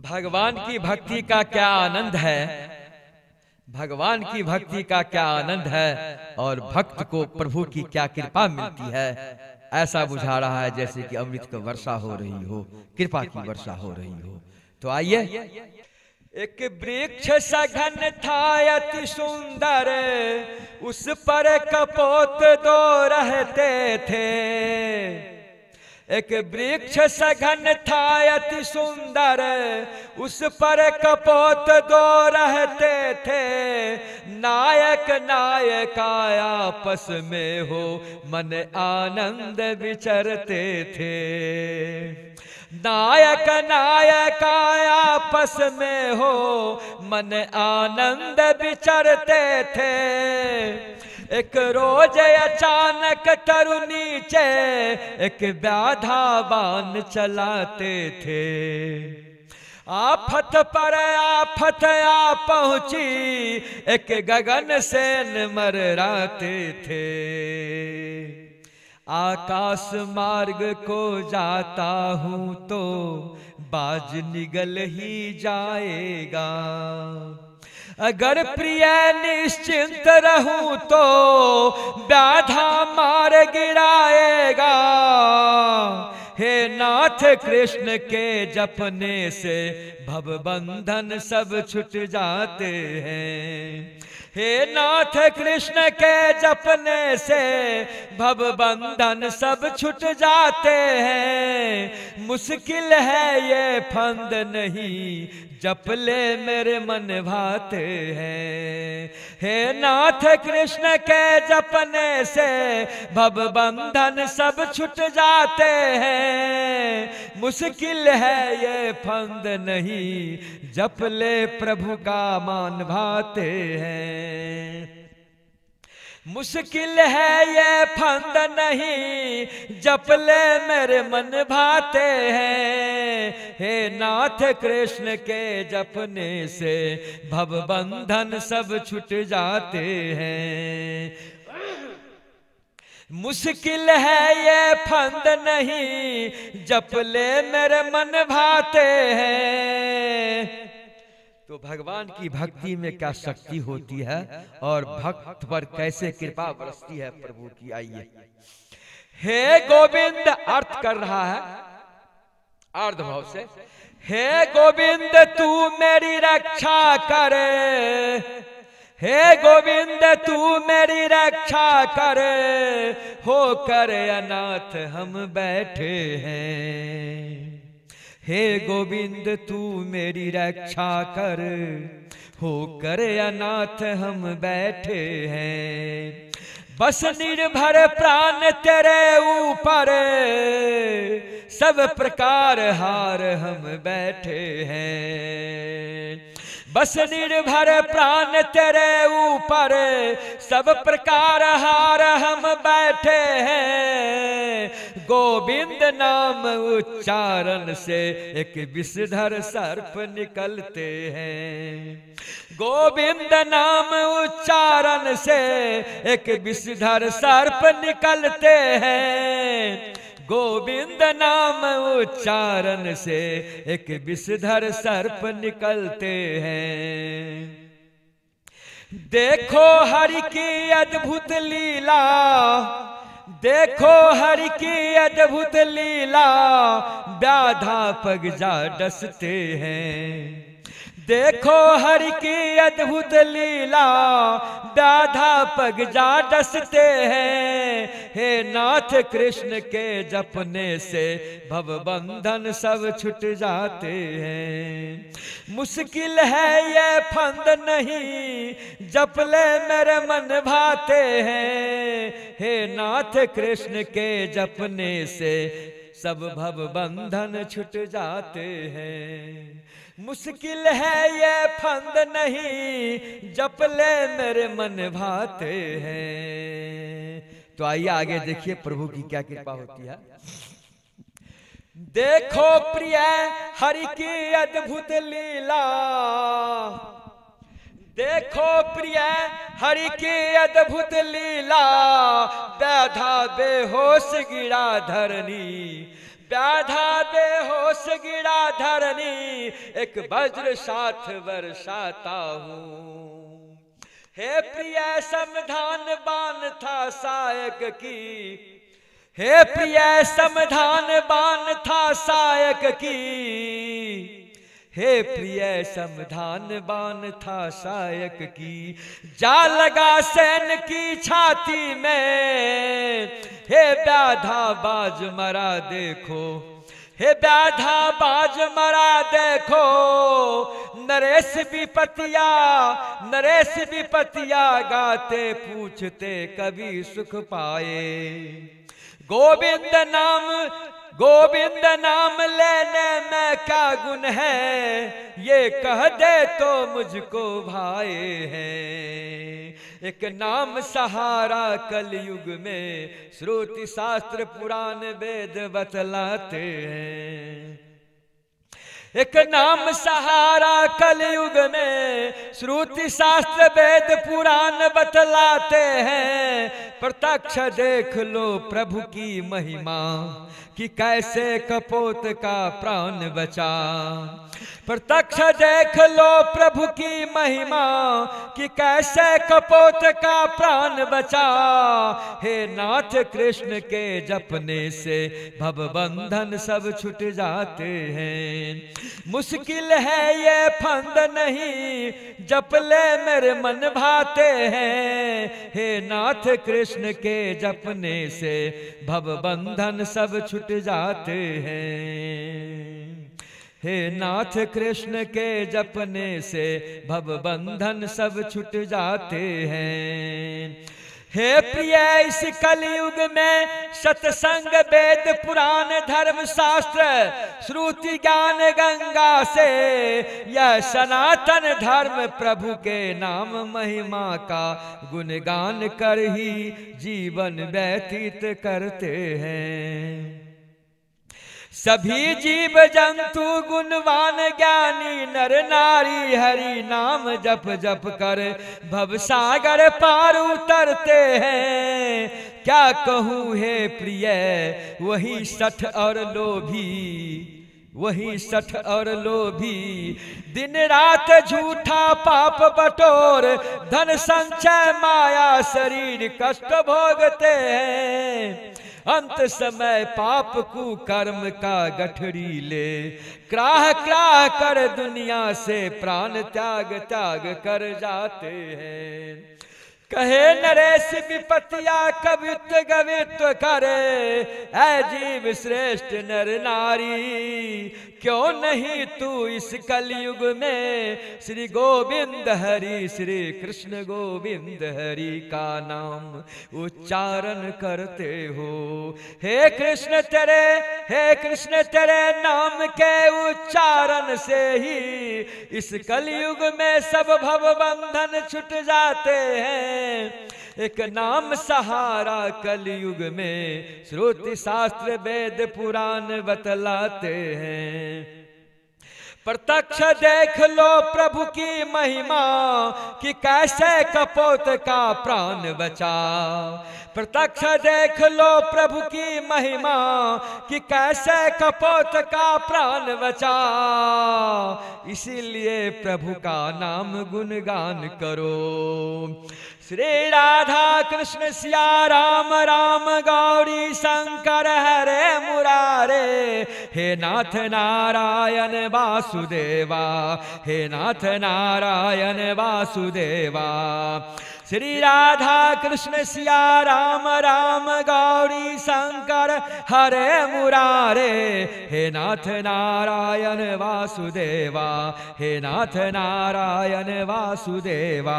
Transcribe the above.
भगवान की भक्ति का क्या आनंद है, भगवान की भक्ति का क्या आनंद है और भक्त को प्रभु की क्या कृपा मिलती है। ऐसा बुझा रहा है जैसे कि अमृत की वर्षा हो रही हो, कृपा की वर्षा हो रही हो। तो आइए, एक वृक्ष सघन था अति सुंदर, उस पर कपोत दो रहते थे। एक वृक्ष सघन था अति सुंदर, उस पर कपोत दो रहते थे। नायक नायका आपस में हो मन आनंद विचरते थे। नायक नायका आपस में हो मन आनंद विचरते थे। एक रोज अचानक तरु नीचे एक व्याधा बाण चलाते थे। आफत पर आफत आ पहुंची, एक गगन सेन मर्राते थे। आकाश मार्ग को जाता हूं तो बाज निगल ही जाएगा। अगर प्रिय निश्चिंत रहूं तो व्याधा मार गिराएगा। हे नाथ कृष्ण के जपने से भवबंधन सब छूट जाते हैं। हे नाथ कृष्ण के जपने से भवबंधन सब छूट जाते हैं। मुश्किल है ये फंद नहीं, जप ले मेरे मन भाते हैं। हे नाथ कृष्ण के जपने से भवबंधन सब छूट जाते हैं। मुश्किल है ये फंद नहीं, जप ले प्रभु का मान भाते हैं। मुश्किल है ये फंद नहीं, जप ले मेरे मन भाते हैं। हे नाथ कृष्ण के जपने से भवबंधन सब छूट जाते हैं। मुश्किल है ये फंद नहीं, जप ले मेरे मन भाते हैं। तो भगवान की भक्ति में क्या शक्ति होती है और भक्त पर कैसे कृपा बरसती है प्रभु की। आइए, हे गोविंद अर्थ कर रहा है अर्ध भाव से। हे गोविंद तू मेरी रक्षा कर, हे गोविंद तू मेरी रक्षा कर। हो कर अनाथ हम बैठे हैं। हे गोविंद तू मेरी रक्षा कर, हो कर अनाथ हम बैठे हैं। बस निर्भर प्राण तेरे ऊपर, सब प्रकार हार हम बैठे हैं। बस निर्भर प्राण तेरे ऊपर, सब प्रकार हार हम बैठे हैं। गोविंद नाम उच्चारण से एक विषधर सर्प निकलते हैं। गोविंद नाम उच्चारण से एक विषधर सर्प निकलते हैं। गोविंद नाम उच्चारण से एक विषधर सर्प निकलते हैं। देखो हरि की अद्भुत लीला, देखो हरि की अद्भुत लीला। व्याधा पग जा डसते हैं। देखो हरि की अद्भुत लीला, व्याधा पग जा डसते हैं। हे नाथ कृष्ण के जपने से भवबंधन सब छूट जाते हैं। मुश्किल है ये फंद नहीं, जप ले मेरे मन भाते हैं। हे नाथ कृष्ण के जपने से सब भवबंधन छूट जाते हैं। मुश्किल है ये फंद नहीं, जप ले मेरे मन भाते हैं। तो आइए आगे देखिए प्रभु की क्या कृपा होती है। देखो प्रिय हरि की अद्भुत लीला, देखो प्रिय हरि की अद्भुत लीला, व्याधा बेहोश गिरा धरनी, व्याधा बेहोश गिरा धरनी, एक वज्र साथ बरसाता हूँ। हे प्रिय समाधान बान था सायक की, हे प्रिय समाधान बान था सायक की, हे प्रिय समाधान बान था सायक की, जा लगा सैन की छाती में, हे व्याधा बाज मरा देखो, हे व्याधा बाज मरा देखो, नरेश विपतिया, नरेश विपतिया गाते पूछते कभी सुख पाए। गोविंद नाम, गोविंद नाम लेने में क्या गुण है, ये कह दे तो मुझको भाए हैं। एक नाम सहारा कलयुग में, श्रुति शास्त्र पुराण वेद बतलाते हैं। एक नाम सहारा कलयुग में, श्रुति शास्त्र वेद पुराण बतलाते हैं। प्रत्यक्ष देख लो प्रभु की महिमा, कि कैसे कपोत का प्राण बचा। प्रत्यक्ष देख लो प्रभु की महिमा, कि कैसे कपोत का प्राण बचा। हे नाथ कृष्ण के जपने से भवबंधन सब छूट जाते हैं। मुश्किल है ये फंद नहीं, जप ले मेरे मन भाते हैं। हे नाथ कृष्ण के जपने से भवबंधन सब छूट जाते हैं। हे नाथ कृष्ण के जपने से भवबंधन सब छूट जाते हैं। हे प्रिय इस कलयुग में सत्संग वेद पुराण धर्म शास्त्र श्रुति ज्ञान गंगा से, यह सनातन धर्म प्रभु के नाम महिमा का गुणगान कर ही जीवन व्यतीत करते हैं। सभी जीव जंतु गुणवान ज्ञानी नर नारी हरि नाम जप जप कर भवसागर पार उतरते हैं। क्या कहूँ हे प्रिय वही सठ और लोभी, वही सठ और लोभी, दिन रात झूठा पाप बटोर, धन संचय माया शरीर कष्ट भोगते हैं। अंत समय पाप कुकर्म का गठरी ले, क्राह क्राह कर दुनिया से प्राण त्याग त्याग कर जाते हैं। कहे नरेश विपतिया कवित्व गवित्व करे, ऐ जीव श्रेष्ठ नर नारी, क्यों नहीं तू इस कलयुग में श्री गोविंद हरि, श्री कृष्ण गोविंद हरि का नाम उच्चारण करते हो। हे कृष्ण तेरे, हे कृष्ण तेरे नाम के उच्चारण से ही इस कलयुग में सब भव बंधन छूट जाते हैं। एक नाम सहारा कलयुग में श्रुति शास्त्र वेद पुराण बतलाते हैं। प्रत्यक्ष देख लो प्रभु की महिमा, कि कैसे कपोत का प्राण बचा। प्रत्यक्ष देख लो प्रभु की महिमा, कि कैसे कपोत का प्राण बचा। इसीलिए प्रभु का नाम गुणगान करो। श्री राधा कृष्ण सिया राम राम गौरी शंकर हरे मुरारे। हे नाथ नारायण वासुदेवा, हे नाथ नारायण वासुदेवा। श्री राधा कृष्ण सिया राम राम गौरी शंकर हरे मुरारे। हे नाथ नारायण वासुदेवा, हे नाथ नारायण वासुदेवा।